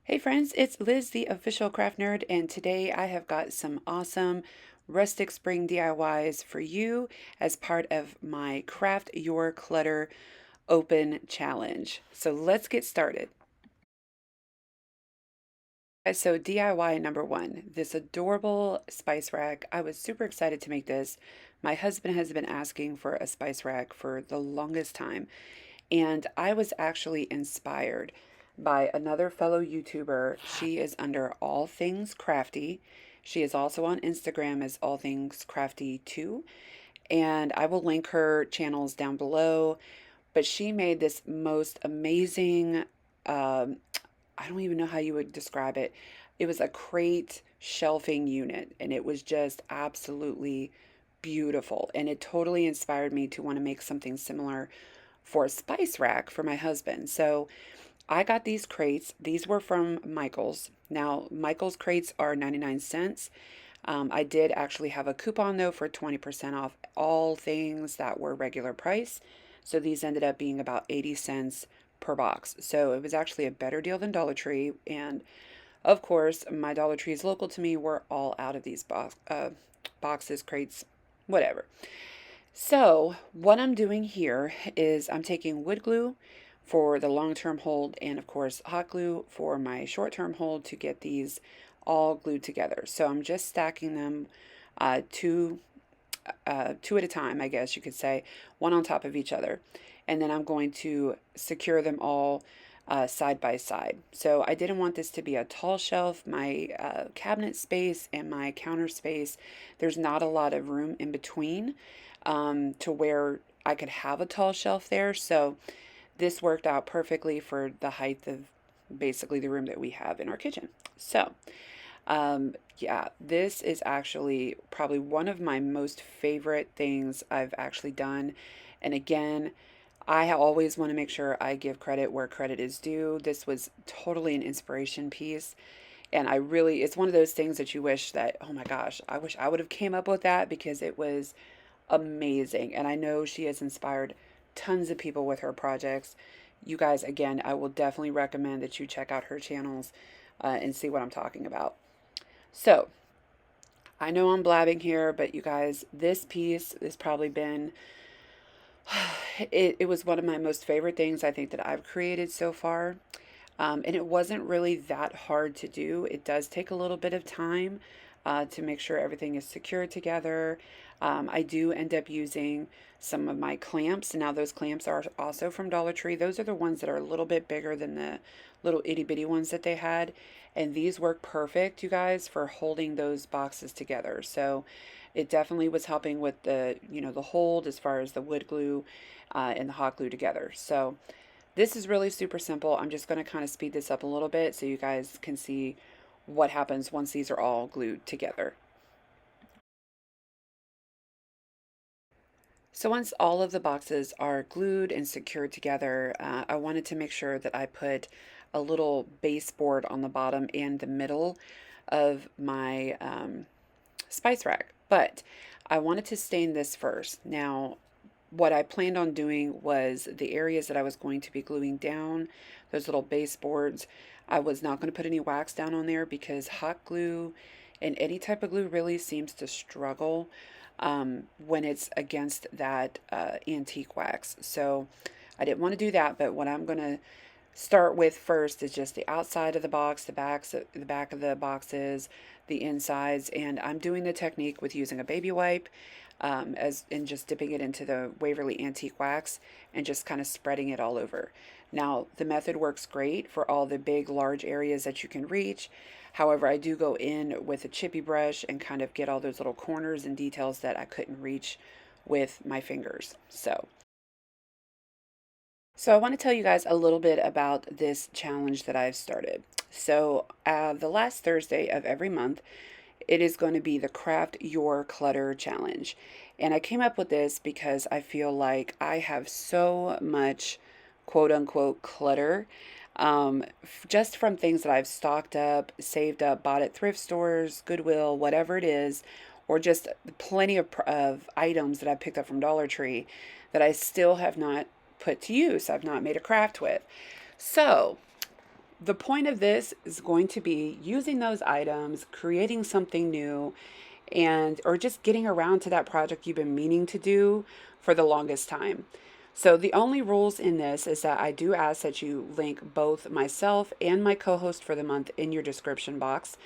Hey friends, it's Liz, the official craft nerd, and today I have got some awesome rustic spring DIYs for you as part of my Craft Your Clutter Open Challenge. So let's get started. So DIY number one, this adorable spice rack. I was super excited to make this. My husband has been asking for a spice rack for the longest time, and I was actually inspired by another fellow YouTuber. She is under All Things Crafty. She is also on Instagram as All Things Crafty too. And I will link her channels down below. But she made this most amazing, I don't even know how you would describe it. It was a crate shelving unit, and it was just absolutely beautiful. And it totally inspired me to want to make something similar for a spice rack for my husband. So I got these crates. These were from Michael's. Now, Michael's crates are 99 cents. I did actually have a coupon though for 20% off all things that were regular price. So these ended up being about 80 cents per box. So it was actually a better deal than Dollar Tree. And of course, my Dollar Trees local to me were all out of these boxes, crates, whatever. So what I'm doing here is I'm taking wood glue for the long-term hold and of course hot glue for my short-term hold to get these all glued together. So I'm just stacking them two two at a time, I guess you could say, one on top of each other. And then I'm going to secure them all side by side. So I didn't want this to be a tall shelf. My cabinet space and my counter space, there's not a lot of room in between to where I could have a tall shelf there. So this worked out perfectly for the height of basically the room that we have in our kitchen. So, yeah, this is actually probably one of my most favorite things I've actually done. And again, I always want to make sure I give credit where credit is due. This was totally an inspiration piece. And I really, it's one of those things that you wish that, oh my gosh, I wish I would have came up with that because it was amazing. And I know she has inspired tons of people with her projects. You guys, again, I will definitely recommend that you check out her channels and see what I'm talking about. So, I know I'm blabbing here, but you guys, this piece has probably been, it was one of my most favorite things I think that I've created so far. And it wasn't really that hard to do. It does take a little bit of time to make sure everything is secured together. I do end up using some of my clamps. Now, those clamps are also from Dollar Tree. Those are the ones that are a little bit bigger than the little itty bitty ones that they had. And these work perfect, you guys, for holding those boxes together. So it definitely was helping with the hold as far as the wood glue and the hot glue together. So this is really super simple. I'm just going to kind of speed this up a little bit so you guys can see what happens once these are all glued together. So once all of the boxes are glued and secured together, I wanted to make sure that I put a little baseboard on the bottom and the middle of my spice rack. But I wanted to stain this first. Now, what I planned on doing was the areas that I was going to be gluing down, those little baseboards, I was not going to put any wax down on there because hot glue and any type of glue really seems to struggle when it's against that antique wax. So I didn't want to do that, but what I'm going to start with first is just the outside of the box, the back of the boxes, the insides, and I'm doing the technique with using a baby wipe as and just dipping it into the Waverly Antique Wax and just kind of spreading it all over. Now, the method works great for all the big, large areas that you can reach. However, I do go in with a chippy brush and kind of get all those little corners and details that I couldn't reach with my fingers. So I want to tell you guys a little bit about this challenge that I've started. So the last Thursday of every month, it is going to be the Craft Your Clutter Challenge. And I came up with this because I feel like I have so much quote unquote clutter just from things that I've stocked up, saved up, bought at thrift stores, Goodwill, whatever it is, or just plenty of items that I picked up from Dollar Tree that I still have not put to use. I've not made a craft with. So The point of this is going to be using those items, creating something new, and or just getting around to that project you've been meaning to do for the longest time. So the only rules in this is that I do ask that you link both myself and my co-host for the month in your description box.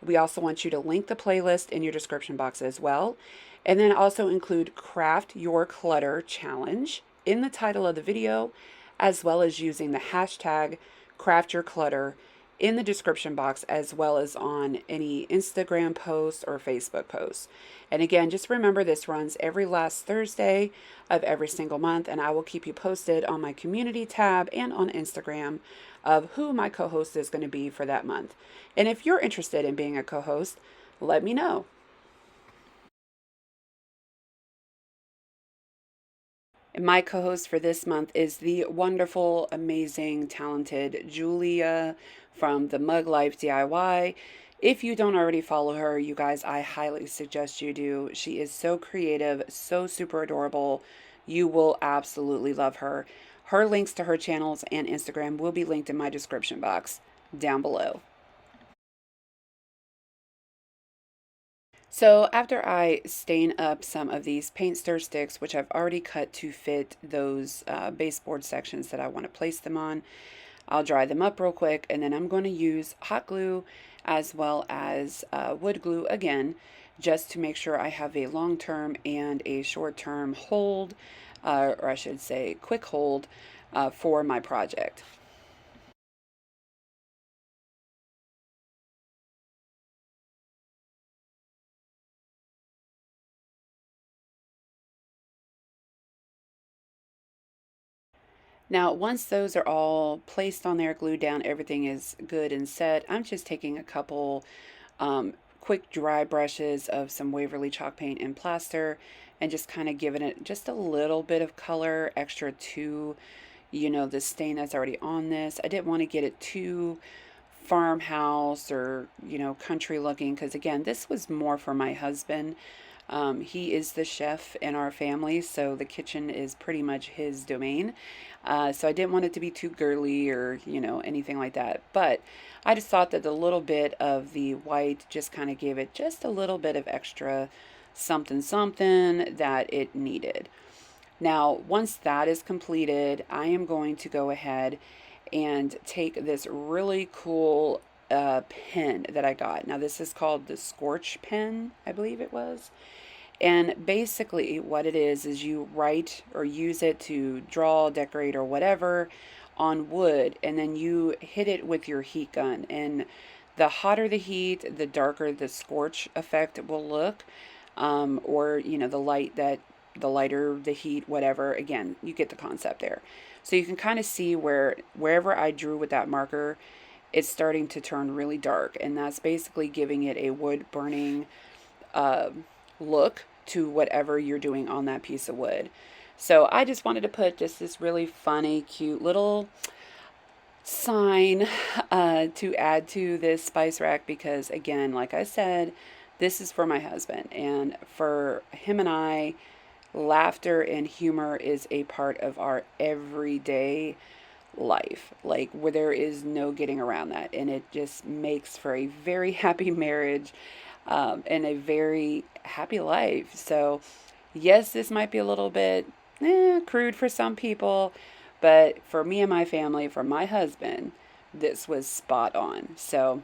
We also want you to link the playlist in your description box as well. And then also include Craft Your Clutter Challenge in the title of the video, as well as using the hashtag Craft Your Clutter in the description box, as well as on any Instagram posts or Facebook posts. And again, just remember this runs every last Thursday of every single month, and I will keep you posted on my community tab and on Instagram of who my co host is going to be for that month. And if you're interested in being a co host, let me know. My co host for this month is the wonderful, amazing, talented Julia from the Mug Life DIY. If you don't already follow her, you guys, I highly suggest you do. She is so creative, so super adorable. You will absolutely love her. Her links to her channels and Instagram will be linked in my description box down below. So after I stain up some of these paint stir sticks, which I've already cut to fit those baseboard sections that I want to place them on, I'll dry them up real quick, and then I'm going to use hot glue as well as wood glue again, just to make sure I have a long-term and a short-term hold, or I should say quick hold, for my project. Now, once those are all placed on there, glued down, everything is good and set, I'm just taking a couple quick dry brushes of some Waverly chalk paint and plaster and just kind of giving it just a little bit of color extra to, the stain that's already on this. I didn't want to get it too farmhouse or, country looking because, again, this was more for my husband. He is the chef in our family, so the kitchen is pretty much his domain. So I didn't want it to be too girly or, anything like that. But I just thought that the little bit of the white just kind of gave it just a little bit of extra something something that it needed. Now, once that is completed, I am going to go ahead and take this really cool pen that I got. Now, this is called the Scorch pen, I believe it was. And basically, what it is you write or use it to draw, decorate, or whatever on wood, and then you hit it with your heat gun. And the hotter the heat, the darker the scorch effect will look, or the lighter the heat, whatever. Again, you get the concept there. So you can kind of see wherever I drew with that marker, it's starting to turn really dark, and that's basically giving it a wood burning uh, look to whatever you're doing on that piece of wood. So I just wanted to put just this really funny, cute little sign to add to this spice rack because, again, like I said, this is for my husband. And for him and I, laughter and humor is a part of our everyday life, like where there is no getting around that. And it just makes for a very happy marriage and a very happy life. So, yes, this might be a little bit crude for some people, but for me and my family, for my husband, this was spot on. So,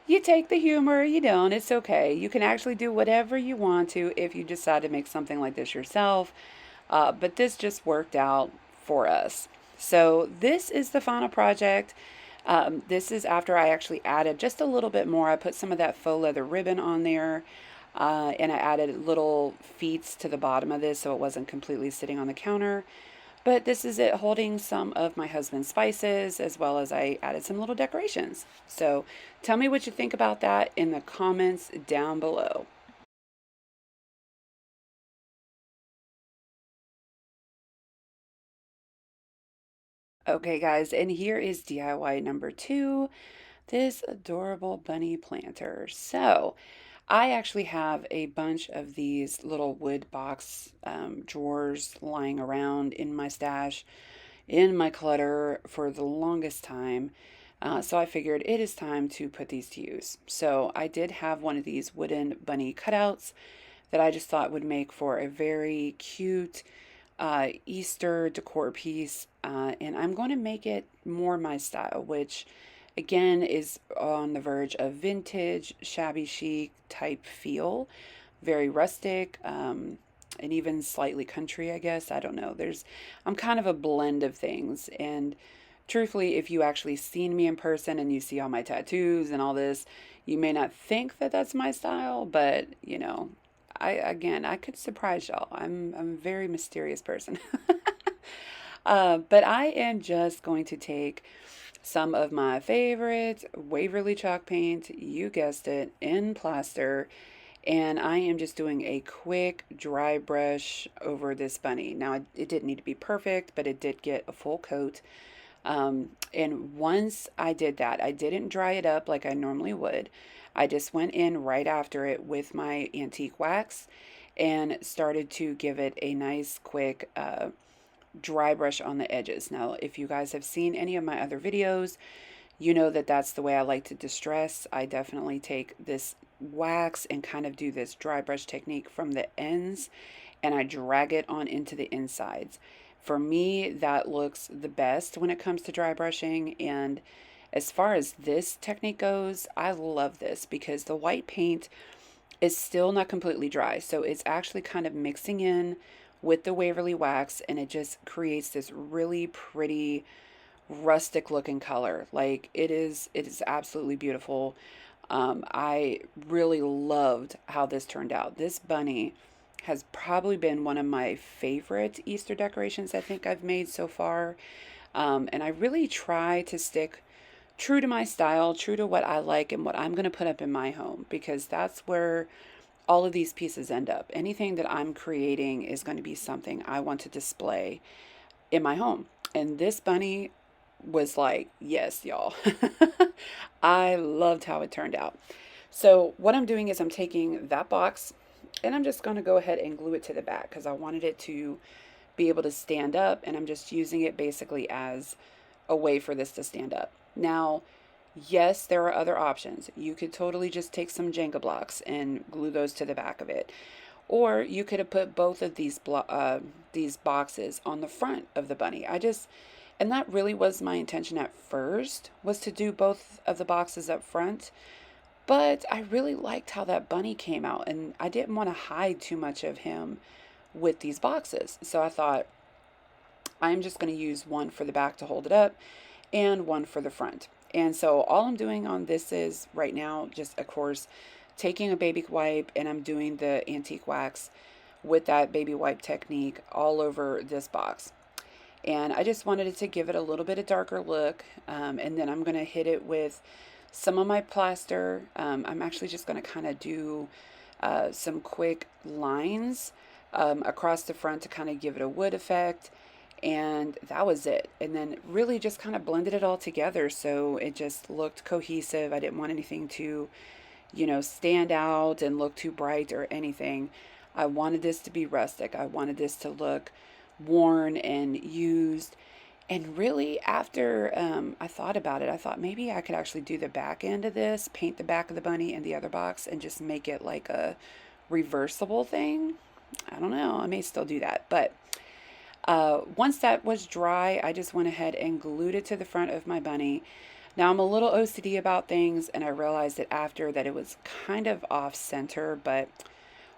you take the humor, you don't, it's okay. You can actually do whatever you want to if you decide to make something like this yourself. But this just worked out for us. So, this is the final project. This is after I actually added just a little bit more. I put some of that faux leather ribbon on there, and I added little feet to the bottom of this so it wasn't completely sitting on the counter. But this is it holding some of my husband's spices, as well as I added some little decorations. So tell me what you think about that in the comments down below. Okay, guys, and here is DIY number two, this adorable bunny planter. So I actually have a bunch of these little wood box drawers lying around in my stash, in my clutter for the longest time. So I figured it is time to put these to use. So I did have one of these wooden bunny cutouts that I just thought would make for a very cute Easter decor piece. And I'm going to make it more my style, which again is on the verge of vintage, shabby chic type feel, very rustic, and even slightly country, I guess. I don't know. I'm kind of a blend of things. And truthfully, if you actually seen me in person and you see all my tattoos and all this, you may not think that that's my style, but I could surprise y'all. I'm a very mysterious person. But I am just going to take some of my favorite Waverly chalk paint, you guessed it, in plaster, and I am just doing a quick dry brush over this bunny. Now, it didn't need to be perfect, but it did get a full coat. And once I did that, I didn't dry it up like I normally would. I just went in right after it with my antique wax and started to give it a nice quick dry brush on the edges. Now, if you guys have seen any of my other videos, you know that that's the way I like to distress. I definitely take this wax and kind of do this dry brush technique from the ends and I drag it on into the insides. For me, that looks the best when it comes to dry brushing. And as far as this technique goes, I love this because the white paint is still not completely dry. So it's actually kind of mixing in with the Waverly wax and it just creates this really pretty rustic looking color. Like it is absolutely beautiful. I really loved how this turned out. This bunny has probably been one of my favorite Easter decorations I think I've made so far. And I really try to stick true to my style, true to what I like and what I'm going to put up in my home because that's where all of these pieces end up. Anything that I'm creating is going to be something I want to display in my home. And this bunny was like, yes, y'all. I loved how it turned out. So what I'm doing is I'm taking that box and I'm just going to go ahead and glue it to the back because I wanted it to be able to stand up and I'm just using it basically as a way for this to stand up. Now, yes, there are other options. You could totally just take some Jenga blocks and glue those to the back of it. Or you could have put both of these boxes on the front of the bunny. And that really was my intention at first, was to do both of the boxes up front. But I really liked how that bunny came out, and I didn't want to hide too much of him with these boxes. So I thought, I'm just going to use one for the back to hold it up and one for the front. And so all I'm doing on this is right now, just of course, taking a baby wipe and I'm doing the antique wax with that baby wipe technique all over this box. And I just wanted it to give it a little bit of darker look. And then I'm going to hit it with some of my plaster. I'm actually just going to kind of do some quick lines across the front to kind of give it a wood effect. And that was it. And then really just kind of blended it all together so it just looked cohesive. I didn't want anything to, stand out and look too bright or anything. I wanted this to be rustic. I wanted this to look worn and used. And really, after I thought about it, I thought maybe I could actually do the back end of this, paint the back of the bunny in the other box, and just make it like a reversible thing. I don't know. I may still do that. But once that was dry, I just went ahead and glued it to the front of my bunny. Now, I'm a little OCD about things, and I realized it after that it was kind of off center, but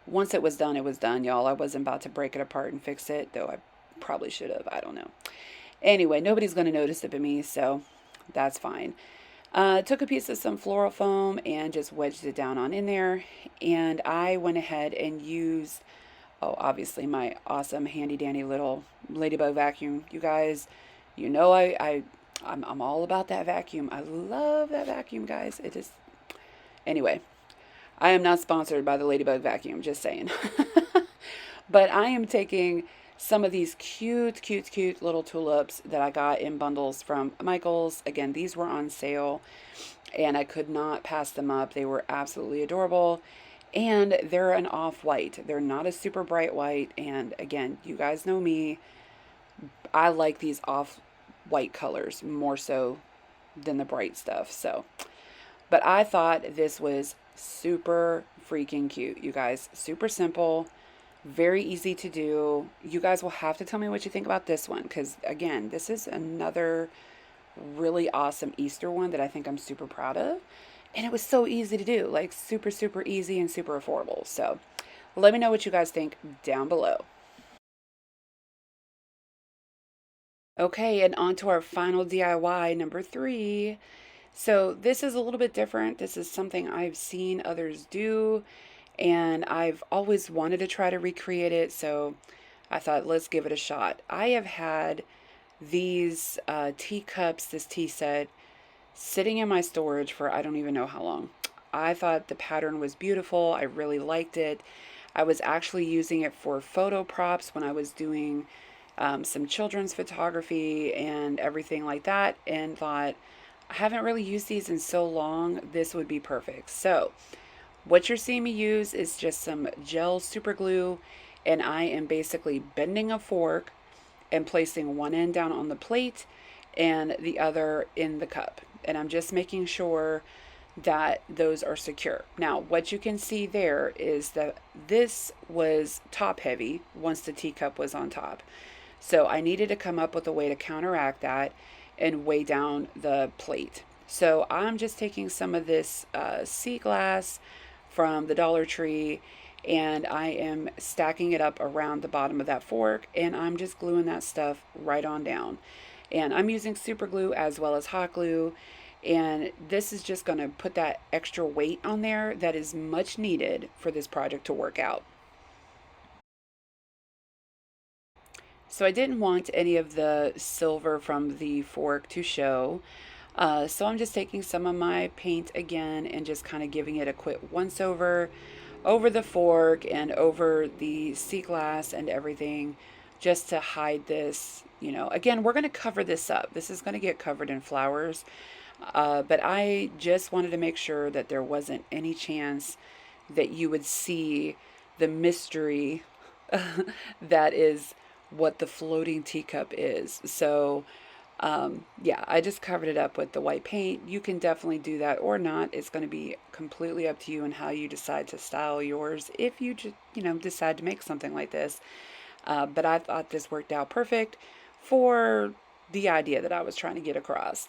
once it was done, y'all. I wasn't about to break it apart and fix it, though I probably should have. I don't know. Anyway, nobody's going to notice it but me, so that's fine. Took a piece of some floral foam and just wedged it down on in there, and I went ahead and used, obviously my awesome handy dandy little ladybug vacuum. You guys, I'm all about that vacuum. I love that vacuum, guys. It is, anyway, I am not sponsored by the ladybug vacuum, just saying. But I am taking some of these cute, cute, cute little tulips that I got in bundles from Michael's. Again, these were on sale and I could not pass them up. They were absolutely adorable. And they're an off-white. They're not a super bright white. And again, you guys know me. I like these off-white colors more so than the bright stuff. So, but I thought this was super freaking cute, you guys. Super simple, very easy to do. You guys will have to tell me what you think about this one because, again, this is another really awesome Easter one that I think I'm super proud of. And it was so easy to do, like super, super easy and super affordable. So let me know what you guys think down below. Okay, and on to our final DIY, number 3. So this is a little bit different. This is something I've seen others do, and I've always wanted to try to recreate it. So I thought, let's give it a shot. I have had these teacups, this tea set, sitting in my storage for I don't even know how long. I thought the pattern was beautiful. I really liked it. I was actually using it for photo props when I was doing some children's photography and everything like that, and thought, I haven't really used these in so long. This would be perfect. So, what you're seeing me use is just some gel super glue, and I am basically bending a fork and placing one end down on the plate and the other in the cup. And I'm just making sure that those are secure. Now, what you can see there is that this was top heavy once the teacup was on top. So I needed to come up with a way to counteract that and weigh down the plate. So I'm just taking some of this sea glass from the Dollar Tree, and I am stacking it up around the bottom of that fork, and I'm just gluing that stuff right on down. And I'm using super glue as well as hot glue, and this is just going to put that extra weight on there that is much needed for this project to work out. So I didn't want any of the silver from the fork to show. So I'm just taking some of my paint again and just kind of giving it a quick once over the fork and over the sea glass and everything, just to hide this. Again, we're going to cover this up. This is going to get covered in flowers. But I just wanted to make sure that there wasn't any chance that you would see the mystery that is what the floating teacup is. So, yeah, I just covered it up with the white paint. You can definitely do that or not. It's going to be completely up to you and how you decide to style yours if you just, decide to make something like this. But I thought this worked out perfect for the idea that I was trying to get across.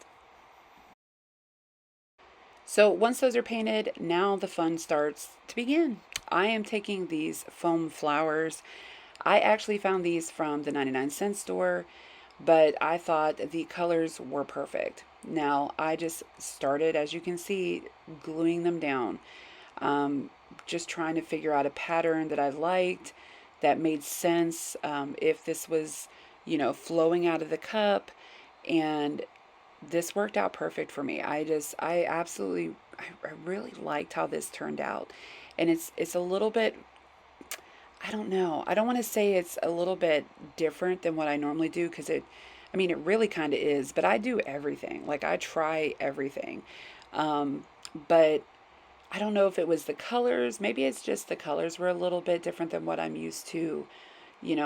So once those are painted, now the fun starts to begin. I am taking these foam flowers. I actually found these from the 99-cent store, but I thought the colors were perfect. Now I just started, as you can see, gluing them down. Um, just trying to figure out a pattern that I liked, that made sense. If this was, flowing out of the cup, and this worked out perfect for me. I absolutely, I really liked how this turned out. And it's a little bit, I don't know. I don't want to say it's a little bit different than what I normally do because I mean, it really kind of is, but I do everything. Like, I try everything. Um, but I don't know if it was the colors. Maybe it's just the colors were a little bit different than what I'm used to,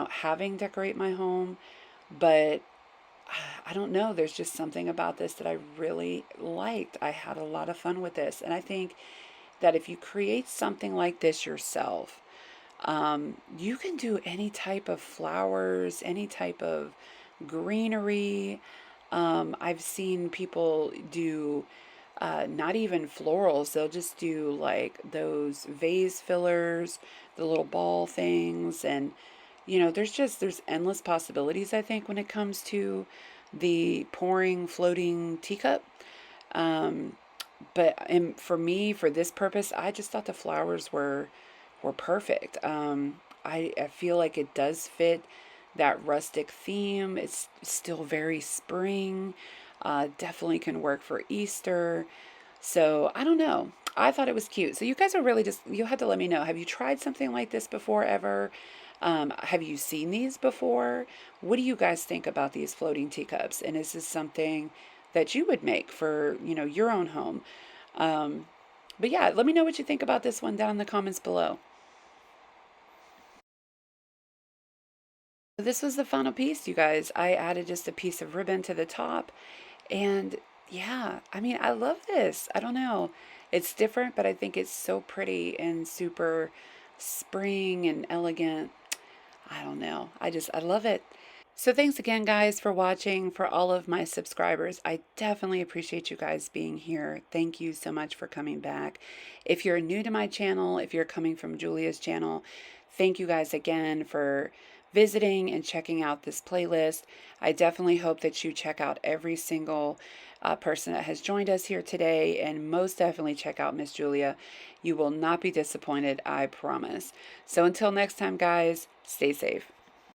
having decorate my home. But I don't know. There's just something about this that I really liked. I had a lot of fun with this. And I think that if you create something like this yourself, you can do any type of flowers, any type of greenery. I've seen people do not even florals, they'll just do like those vase fillers, the little ball things. And, there's endless possibilities, I think, when it comes to the pouring, floating teacup. Um, but for me, for this purpose, I just thought the flowers were perfect. I feel like it does fit that rustic theme. It's still very spring. Definitely can work for Easter. So I don't know. I thought it was cute. So you guys are really just, you have to let me know. Have you tried something like this before ever? Have you seen these before? What do you guys think about these floating teacups? And is this something that you would make for, your own home? Um, but yeah, let me know what you think about this one down in the comments below. This was the final piece, you guys. I added just a piece of ribbon to the top, and Yeah, I mean, I love this. I don't know. It's different, but I think it's so pretty and super spring and elegant. I don't know. I love it. So thanks again, guys, for watching. For all of my subscribers, I definitely appreciate you guys being here. Thank you so much for coming back. If you're new to my channel, if you're coming from Julia's channel, thank you guys again for visiting and checking out this playlist. I definitely hope that you check out every single person that has joined us here today, and most definitely check out Miss Julia. You will not be disappointed, I promise. So until next time, guys, stay safe.